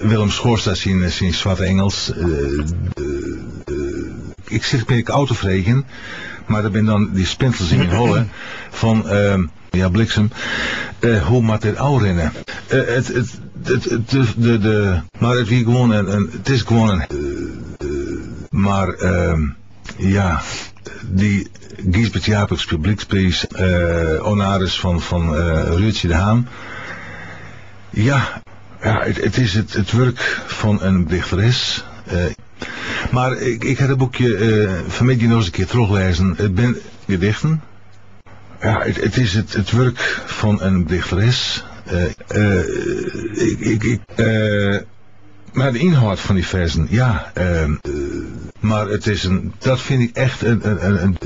Willem Schoorsta zien zwarte Engels. Ik zeg ben ik autovregen, maar er ben dan die spintels in hollen van bliksem. Hoe moet dit al rennen? Maar het wie gewoon het is gewoon een. Maar die Gisbert Jacobs publieksprijs, honoris van Ruudje de Haan. Ja, het is het werk van een dichteres. Maar ik had het boekje vanmiddag nog eens een keer teruglezen. Het ben gedichten. Ja, het is het werk van een dichteres. Maar de inhoud van die versen, ja. Maar het is dat vind ik echt een